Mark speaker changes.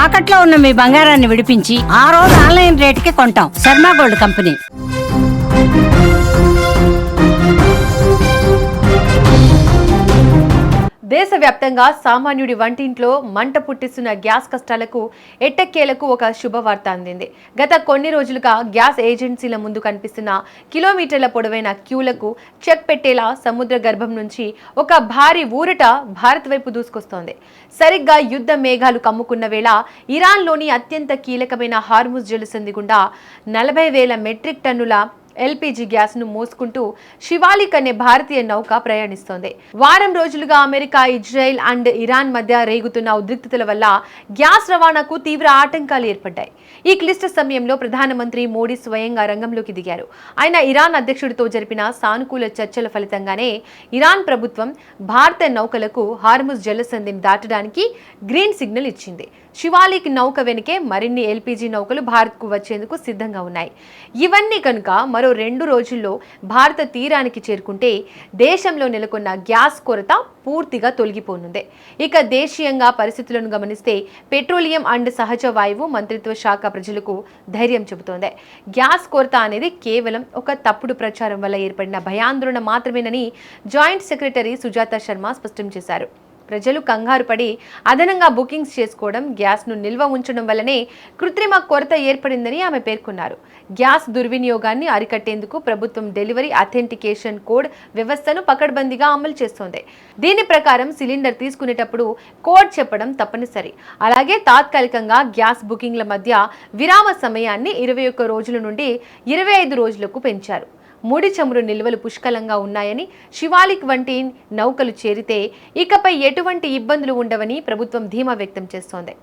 Speaker 1: తాకట్లో ఉన్న మీ బంగారాన్ని విడిపించి ఆ రోజు ఆన్లైన్ రేటుకి కొంటాం. Sharma gold company.
Speaker 2: దేశవ్యాప్తంగా సామాన్యుడి వంటింట్లో మంట పుట్టిస్తున్న గ్యాస్ కష్టాలకు ఎట్టకేలకు ఒక శుభవార్త అందింది. గత కొన్ని రోజులుగా గ్యాస్ ఏజెన్సీల ముందు కనిపిస్తున్న కిలోమీటర్ల పొడవైన క్యూలకు చెక్ పెట్టేలా సముద్ర గర్భం నుంచి ఒక భారీ ఊరట భారత్ వైపు దూసుకొస్తోంది. సరిగ్గా యుద్ధ మేఘాలు కమ్ముకున్న వేళ ఇరాన్లోని అత్యంత కీలకమైన హార్ముజ్ జలసంధి గుండా 40,000 మెట్రిక్ టన్నుల ఎల్పీజీ గ్యాస్ ను మోసుకుంటూ శివాలిక్ అనే భారతీయ నౌక ప్రయాణిస్తోంది. వారం రోజులుగా అమెరికా, ఇజ్రాయెల్ అండ్ ఇరాన్ మధ్య రేగుతున్న ఉద్రిక్తతల వల్ల గ్యాస్ రవాణాకు తీవ్ర ఆటంకాలు ఏర్పడ్డాయి. ఈ క్లిష్ట సమయంలో ప్రధానమంత్రి మోడీ స్వయంగా రంగంలోకి దిగారు. ఆయన ఇరాన్ అధ్యక్షుడితో జరిపిన సానుకూల చర్చల ఫలితంగానే ఇరాన్ ప్రభుత్వం భారత నౌకలకు హార్ముజ్ జలసంధిని దాటడానికి గ్రీన్ సిగ్నల్ ఇచ్చింది. శివాలిక్ నౌక వెనుకే మరిన్ని ఎల్పీజీ నౌకలు భారత్కు వచ్చేందుకు సిద్ధంగా ఉన్నాయి. ఇవన్నీ కనుక మరో 2 రోజుల్లో భారత తీరానికి చేరుకుంటే దేశంలో నెలకొన్న గ్యాస్ కొరత పూర్తిగా తొలగిపోనుంది. ఇక దేశీయంగా పరిస్థితులను గమనిస్తే పెట్రోలియం అండ్ సహజ వాయువు మంత్రిత్వ శాఖ ప్రజలకు ధైర్యం చెబుతోంది. గ్యాస్ కొరత అనేది కేవలం ఒక తప్పుడు ప్రచారం వల్ల ఏర్పడిన భయాందోళన మాత్రమేనని జాయింట్ సెక్రటరీ సుజాత శర్మ స్పష్టం చేశారు. ప్రజలు కంగారు పడి అదనంగా బుకింగ్స్ చేసుకోవడం, గ్యాస్ను నిల్వ ఉంచడం వల్లనే కృత్రిమ కొరత ఏర్పడిందని ఆమె పేర్కొన్నారు. గ్యాస్ దుర్వినియోగాన్ని అరికట్టేందుకు ప్రభుత్వం డెలివరీ అథెంటికేషన్ కోడ్ వ్యవస్థను పకడ్బందీగా అమలు చేస్తోంది. దీని ప్రకారం సిలిండర్ తీసుకునేటప్పుడు కోడ్ చెప్పడం తప్పనిసరి. అలాగే తాత్కాలికంగా గ్యాస్ బుకింగ్ల మధ్య విరామ సమయాన్ని 21 రోజుల నుండి 25 రోజులకు పెంచారు. ముడి చమురు నిల్వలు పుష్కలంగా ఉన్నాయని, శివాలిక్ వంటి నౌకలు చేరితే ఇకపై ఎటువంటి ఇబ్బందులు ఉండవని ప్రభుత్వం ధీమా వ్యక్తం చేస్తోంది.